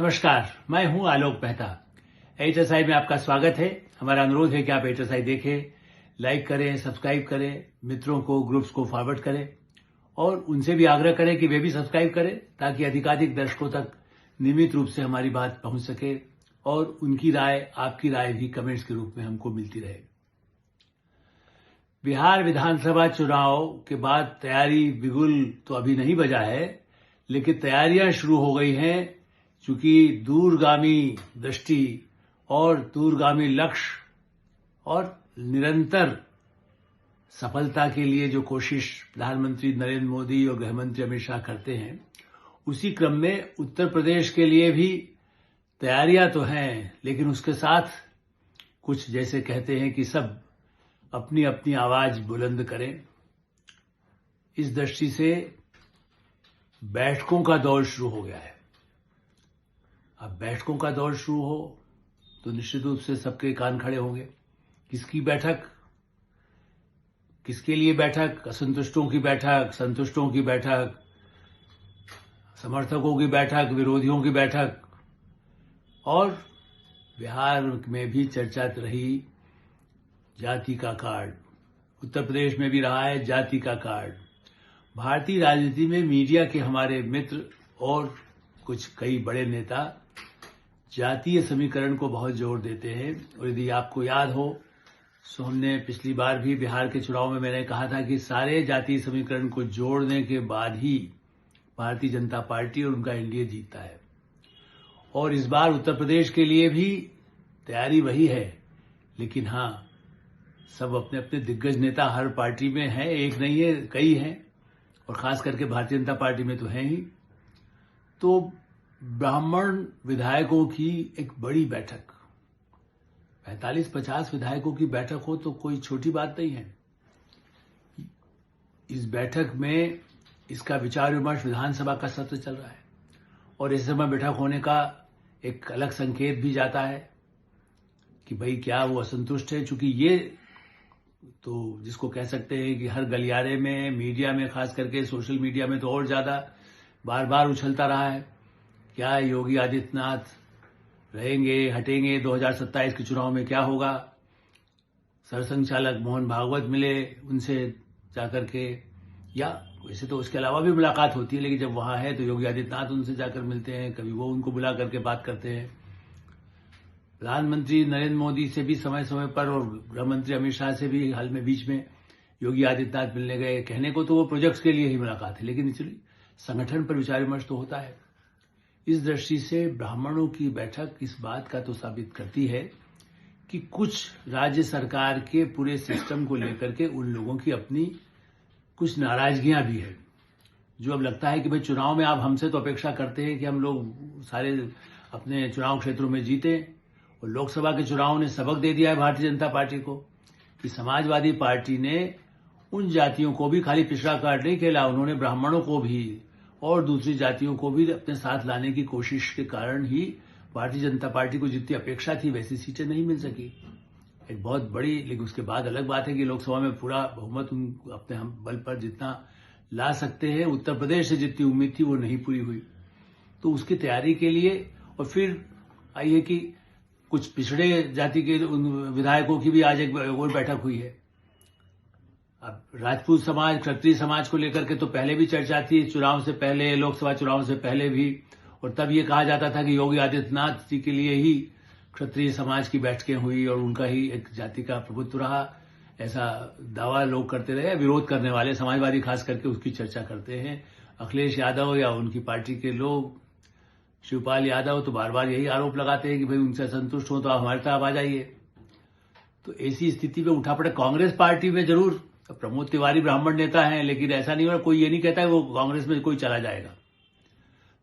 नमस्कार, मैं हूं आलोक मेहता। एचएसआई में आपका स्वागत है। हमारा अनुरोध है कि आप एचएसआई देखें, लाइक करें, सब्सक्राइब करें, मित्रों को, ग्रुप्स को फॉरवर्ड करें और उनसे भी आग्रह करें कि वे भी सब्सक्राइब करें ताकि अधिकाधिक दर्शकों तक नियमित रूप से हमारी बात पहुंच सके और उनकी राय, आपकी राय भी कमेंट्स के रूप में हमको मिलती रहे। बिहार विधानसभा चुनाव के बाद तैयारी बिगुल तो अभी नहीं बजा है, लेकिन तैयारियां शुरू हो गई हैं। चूंकि दूरगामी दृष्टि और दूरगामी लक्ष्य और निरंतर सफलता के लिए जो कोशिश प्रधानमंत्री नरेंद्र मोदी और गृहमंत्री अमित शाह करते हैं, उसी क्रम में उत्तर प्रदेश के लिए भी तैयारियां तो हैं, लेकिन उसके साथ कुछ जैसे कहते हैं कि सब अपनी अपनी आवाज बुलंद करें। इस दृष्टि से बैठकों का दौर शुरू हो गया है। अब बैठकों का दौर शुरू हो तो निश्चित रूप से सबके कान खड़े होंगे। किसकी बैठक, किसके लिए बैठक? असंतुष्टों की बैठक, संतुष्टों की बैठक, समर्थकों की बैठक, विरोधियों की बैठक। और बिहार में भी चर्चा रही जाति का कार्ड, उत्तर प्रदेश में भी रहा है जाति का कार्ड। भारतीय राजनीति में मीडिया के हमारे मित्र और कुछ कई बड़े नेता जातीय समीकरण को बहुत जोर देते हैं। और यदि आपको याद हो तो हमने पिछली बार भी बिहार के चुनाव में मैंने कहा था कि सारे जातीय समीकरण को जोड़ने के बाद ही भारतीय जनता पार्टी और उनका एनडीए जीतता है। और इस बार उत्तर प्रदेश के लिए भी तैयारी वही है, लेकिन हाँ, सब अपने अपने दिग्गज नेता हर पार्टी में हैं, एक नहीं है, कई हैं, और खास करके भारतीय जनता पार्टी में तो हैं ही। तो ब्राह्मण विधायकों की एक बड़ी बैठक, 45-50 विधायकों की बैठक हो तो कोई छोटी बात नहीं है। इस बैठक में इसका विचार विमर्श विधानसभा का सत्र चल रहा है और इस समय बैठक होने का एक अलग संकेत भी जाता है कि भाई क्या वो असंतुष्ट है। चूंकि ये तो जिसको कह सकते हैं कि हर गलियारे में, मीडिया में, खास करके सोशल मीडिया में तो और ज्यादा बार बार उछलता रहा है, क्या योगी आदित्यनाथ रहेंगे, हटेंगे, 2027 के चुनाव में क्या होगा। सरसंघचालक मोहन भागवत मिले उनसे जाकर के, या वैसे तो उसके अलावा भी मुलाकात होती है, लेकिन जब वहां है तो योगी आदित्यनाथ उनसे जाकर मिलते हैं, कभी वो उनको बुला करके बात करते हैं। प्रधानमंत्री नरेंद्र मोदी से भी समय समय पर और गृहमंत्री अमित शाह से भी हाल में बीच में योगी आदित्यनाथ मिलने गए। कहने को तो वो प्रोजेक्ट्स के लिए ही मुलाकात है, लेकिन एक्चुअली संगठन पर विचार विमर्श तो होता है। इस दृष्टि से ब्राह्मणों की बैठक इस बात का तो साबित करती है कि कुछ राज्य सरकार के पूरे सिस्टम को लेकर के उन लोगों की अपनी कुछ नाराजगियां भी है, जो अब लगता है कि भाई चुनाव में आप हमसे तो अपेक्षा करते हैं कि हम लोग सारे अपने चुनाव क्षेत्रों में जीते, और लोकसभा के चुनाव ने सबक दे दिया है भारतीय जनता पार्टी को कि समाजवादी पार्टी ने उन जातियों को भी खाली पिछड़ा कार्ड नहीं खेला, उन्होंने ब्राह्मणों को भी और दूसरी जातियों को भी अपने साथ लाने की कोशिश के कारण ही भारतीय जनता पार्टी को जितनी अपेक्षा थी वैसी सीटें नहीं मिल सकी। एक बहुत बड़ी, लेकिन उसके बाद अलग बात है कि लोकसभा में पूरा बहुमत अपने हम बल पर जितना ला सकते हैं, उत्तर प्रदेश से जितनी उम्मीद थी वो नहीं पूरी हुई। तो उसकी तैयारी के लिए, और फिर आइए कि कुछ पिछड़े जाति के विधायकों की भी आज एक और बैठक हुई है। अब राजपूत समाज, क्षत्रिय समाज को लेकर के तो पहले भी चर्चा थी, चुनाव से पहले, लोकसभा चुनाव से पहले भी, और तब ये कहा जाता था कि योगी आदित्यनाथ जी के लिए ही क्षत्रिय समाज की बैठकें हुई और उनका ही एक जाति का प्रभुत्व रहा, ऐसा दावा लोग करते रहे। विरोध करने वाले समाजवादी खास करके उसकी चर्चा करते हैं। अखिलेश यादव या उनकी पार्टी के लोग, शिवपाल यादव, तो बार बार यही आरोप लगाते हैं कि भाई उनसे असंतुष्ट हो तो आप हमारे तरफ आ जाइए। तो ऐसी स्थिति में उठा पड़े कांग्रेस पार्टी में। जरूर प्रमोद तिवारी ब्राह्मण नेता हैं, लेकिन ऐसा नहीं हो, कोई ये नहीं कहता है वो कांग्रेस में कोई चला जाएगा,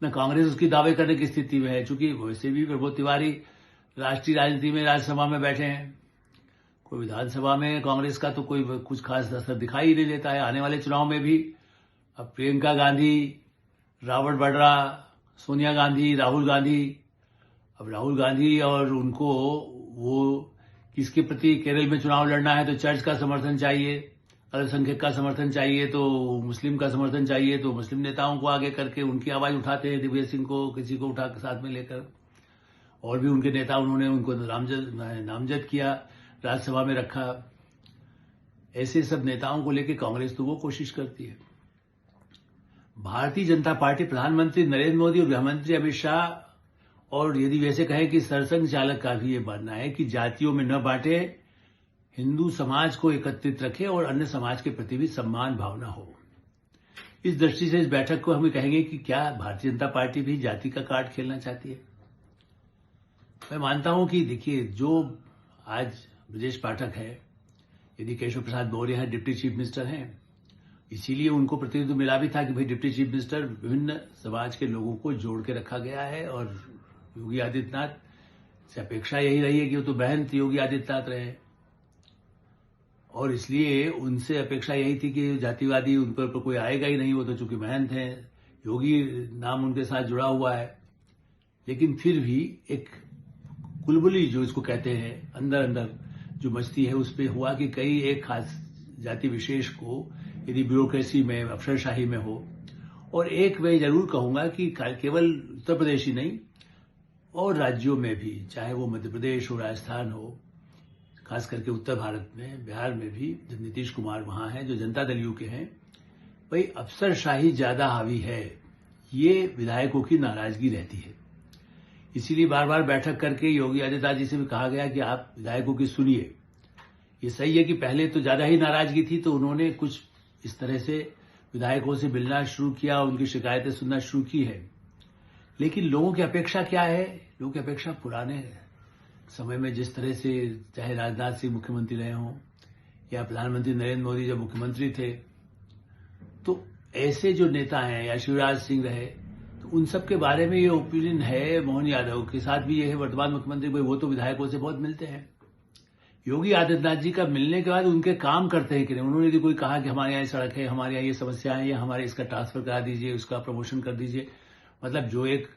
न कांग्रेस उसकी दावे करने की स्थिति में है। चूंकि वैसे भी प्रमोद तिवारी राष्ट्रीय राजनीति में, राज्यसभा में बैठे हैं, कोई विधानसभा में कांग्रेस का तो कोई कुछ खास असर दिखाई ही नहीं देता है। आने वाले चुनाव में भी अब प्रियंका गांधी, रॉबर्ट वड्रा, सोनिया गांधी, राहुल गांधी, अब राहुल गांधी और उनको वो किसके प्रति, केरल में चुनाव लड़ना है तो चर्च का समर्थन चाहिए, अल्पसंख्यक का समर्थन चाहिए तो मुस्लिम का समर्थन चाहिए, तो मुस्लिम नेताओं को आगे करके उनकी आवाज उठाते हैं, दिग्विजय सिंह को किसी को उठा के साथ में लेकर, और भी उनके नेता उन्होंने उनको नामजद किया, राज्यसभा में रखा। ऐसे सब नेताओं को लेकर कांग्रेस तो वो कोशिश करती है। भारतीय जनता पार्टी, प्रधानमंत्री नरेंद्र मोदी और गृहमंत्री अमित शाह, और यदि वैसे कहें कि सरसंघ चालक का भी ये मानना है कि जातियों में न बांटे, हिंदू समाज को एकत्रित रखे और अन्य समाज के प्रति भी सम्मान भावना हो। इस दृष्टि से इस बैठक को हम कहेंगे कि क्या भारतीय जनता पार्टी भी जाति का कार्ड खेलना चाहती है? मैं मानता हूं कि देखिए, जो आज ब्रजेश पाठक है, यदि केशव प्रसाद मौर्य है, डिप्टी चीफ मिनिस्टर हैं, इसीलिए उनको प्रतिनिधित्व मिला भी था कि भाई डिप्टी चीफ मिनिस्टर विभिन्न समाज के लोगों को जोड़ के रखा गया है, और योगी आदित्यनाथ से अपेक्षा यही रही है कि वो तो बहन योगी आदित्यनाथ रहे, और इसलिए उनसे अपेक्षा यही थी कि जातिवादी उन पर कोई आएगा ही नहीं, वो तो चूंकि महंत हैं, योगी नाम उनके साथ जुड़ा हुआ है। लेकिन फिर भी एक कुलबुली जो इसको कहते हैं, अंदर अंदर जो मचती है, उस पर हुआ कि कई एक खास जाति विशेष को यदि ब्यूरोक्रेसी में, अफसरशाही में हो, और एक मैं जरूर कहूंगा कि केवल उत्तर प्रदेश ही नहीं और राज्यों में भी, चाहे वो मध्य प्रदेश हो, राजस्थान हो, खास करके उत्तर भारत में, बिहार में भी जब नीतीश कुमार वहां हैं, जो जनता दल यू के हैं, भाई अफसरशाही ज्यादा हावी है, ये विधायकों की नाराजगी रहती है। इसीलिए बार बार बैठक करके योगी आदित्यनाथ जी से भी कहा गया कि आप विधायकों की सुनिए। ये सही है कि पहले तो ज्यादा ही नाराजगी थी, तो उन्होंने कुछ इस तरह से विधायकों से मिलना शुरू किया, उनकी शिकायतें सुनना शुरू की है। लेकिन लोगों की अपेक्षा क्या है? लोगों की अपेक्षा पुराने समय में जिस तरह से, चाहे राजनाथ सिंह मुख्यमंत्री रहे हों या प्रधानमंत्री नरेंद्र मोदी जब मुख्यमंत्री थे, तो ऐसे जो नेता हैं, या शिवराज सिंह रहे, तो उन सब के बारे में ये ओपिनियन है। मोहन यादव के साथ भी ये है, वर्तमान मुख्यमंत्री, भाई वो तो विधायकों से बहुत मिलते हैं। योगी आदित्यनाथ जी का मिलने के बाद उनके काम करते हैं कि नहीं। उन्होंने यदि कोई कहा कि हमारे यहाँ सड़क है, हमारे यहाँ ये समस्या है, या हमारे इसका ट्रांसफर करा दीजिए, उसका प्रमोशन कर दीजिए, मतलब जो एक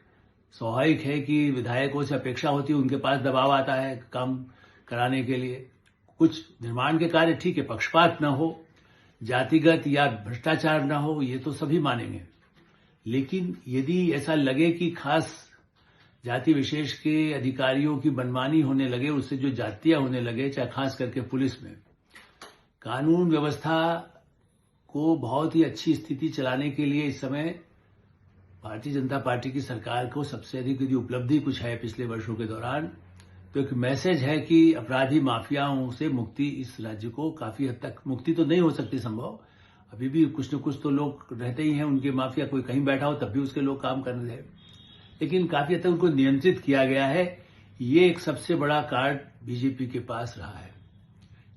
स्वाभाविक है कि विधायकों से अपेक्षा होती है, उनके पास दबाव आता है काम कराने के लिए। कुछ निर्माण के कार्य ठीक है, पक्षपात न हो, जातिगत या भ्रष्टाचार न हो, ये तो सभी मानेंगे। लेकिन यदि ऐसा लगे कि खास जाति विशेष के अधिकारियों की मनमानी होने लगे, उससे जो जातियां होने लगे, चाहे खास करके पुलिस में, कानून व्यवस्था को बहुत ही अच्छी स्थिति चलाने के लिए इस समय भारतीय जनता पार्टी की सरकार को सबसे अधिक यदि उपलब्धि कुछ है पिछले वर्षों के दौरान, तो एक मैसेज है कि अपराधी माफियाओं से मुक्ति इस राज्य को काफी हद तक, मुक्ति तो नहीं हो सकती संभव, अभी भी कुछ न कुछ तो लोग रहते ही हैं उनके माफिया, कोई कहीं बैठा हो तब भी उसके लोग काम कर रहे हैं, लेकिन काफी हद तक उनको नियंत्रित किया गया है। ये एक सबसे बड़ा कार्ड बीजेपी के पास रहा है,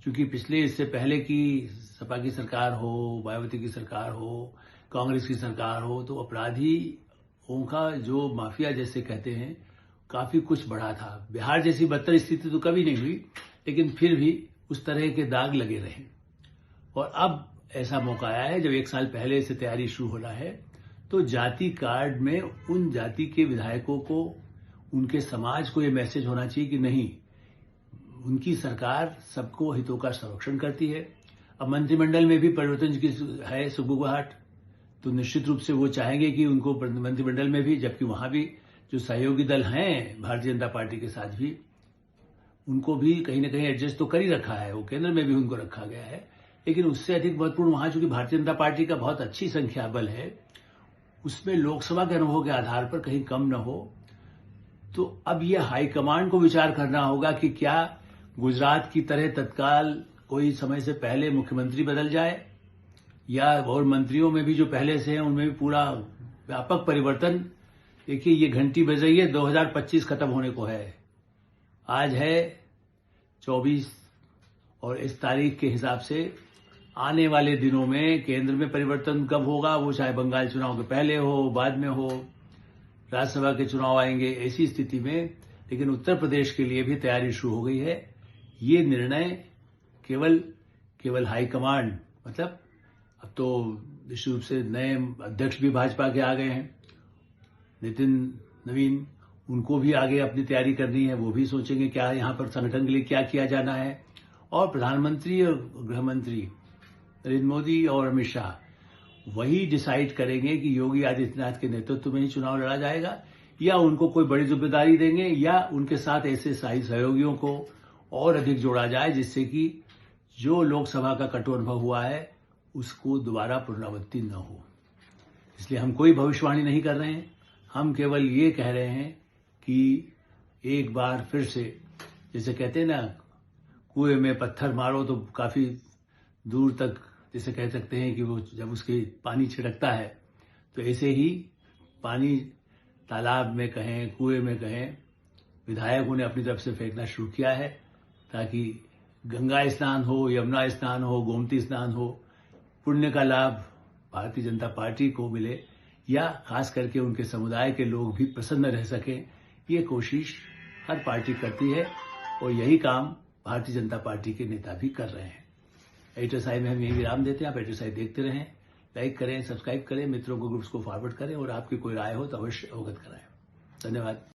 क्योंकि पिछले, इससे पहले की सपा की सरकार हो, मायावती की सरकार हो, कांग्रेस की सरकार हो, तो अपराधियों का जो माफिया जैसे कहते हैं, काफी कुछ बढ़ा था। बिहार जैसी बदतर स्थिति तो कभी नहीं हुई, लेकिन फिर भी उस तरह के दाग लगे रहे। और अब ऐसा मौका आया है, जब एक साल पहले से तैयारी शुरू होना है, तो जाति कार्ड में उन जाति के विधायकों को, उनके समाज को ये मैसेज होना चाहिए कि नहीं, उनकी सरकार सबको हितों का संरक्षण करती है। अब मंत्रिमंडल में भी परिवर्तन की है सुगबुगाहट, तो निश्चित रूप से वो चाहेंगे कि उनको मंत्रिमंडल में भी, जबकि वहां भी जो सहयोगी दल हैं भारतीय जनता पार्टी के साथ भी, उनको भी कहीं ना कहीं एडजस्ट तो कर ही रखा है, वो केंद्र में भी उनको रखा गया है। लेकिन उससे अधिक महत्वपूर्ण वहां चूंकि भारतीय जनता पार्टी का बहुत अच्छी संख्या बल है, उसमें लोकसभा के अनुभव के आधार पर कहीं कम न हो, तो अब यह हाईकमांड को विचार करना होगा कि क्या गुजरात की तरह तत्काल कोई समय से पहले मुख्यमंत्री बदल जाए, या और मंत्रियों में भी जो पहले से हैं उनमें भी पूरा व्यापक परिवर्तन। देखिए, ये घंटी बज रही है, 2025 खत्म होने को है, आज है 24, और इस तारीख के हिसाब से आने वाले दिनों में केंद्र में परिवर्तन कब होगा, वो चाहे बंगाल चुनाव के पहले हो, बाद में हो, राज्यसभा के चुनाव आएंगे, ऐसी स्थिति में। लेकिन उत्तर प्रदेश के लिए भी तैयारी शुरू हो गई है। ये निर्णय केवल हाईकमांड, मतलब अब तो निश्चित रूप से नए अध्यक्ष भी भाजपा के आ गए हैं, नितिन नवीन, उनको भी आगे अपनी तैयारी करनी है, वो भी सोचेंगे क्या यहां पर संगठन के लिए क्या किया जाना है। और प्रधानमंत्री और गृह मंत्री नरेंद्र मोदी और अमित शाह वही डिसाइड करेंगे कि योगी आदित्यनाथ के नेतृत्व में ही चुनाव लड़ा जाएगा या उनको कोई बड़ी जिम्मेदारी देंगे या उनके साथ ऐसे सहयोगियों को और अधिक जोड़ा जाए जिससे कि जो लोकसभा का कटु अनुभव हुआ है उसको दोबारा पुनरावृत्ति न हो। इसलिए हम कोई भविष्यवाणी नहीं कर रहे हैं, हम केवल ये कह रहे हैं कि एक बार फिर से, जैसे कहते हैं ना, कुएं में पत्थर मारो तो काफी दूर तक, जैसे कह सकते हैं कि वो जब उसके पानी छिड़कता है तो ऐसे ही पानी तालाब में कहें, कुएं में कहें, विधायकों ने अपनी तरफ से फेंकना शुरू किया है ताकि गंगा स्नान हो, यमुना स्नान हो, गोमती स्नान हो, पुण्य का लाभ भारतीय जनता पार्टी को मिले या खास करके उनके समुदाय के लोग भी प्रसन्न रह सकें। ये कोशिश हर पार्टी करती है और यही काम भारतीय जनता पार्टी के नेता भी कर रहे हैं। एडिटर साइड में हम यही विराम देते हैं। आप एडिटर साइड देखते रहें, लाइक करें, सब्सक्राइब करें, मित्रों को ग्रुप्स को फॉरवर्ड करें और आपकी कोई राय हो तो अवश्य अवगत कराएं। धन्यवाद।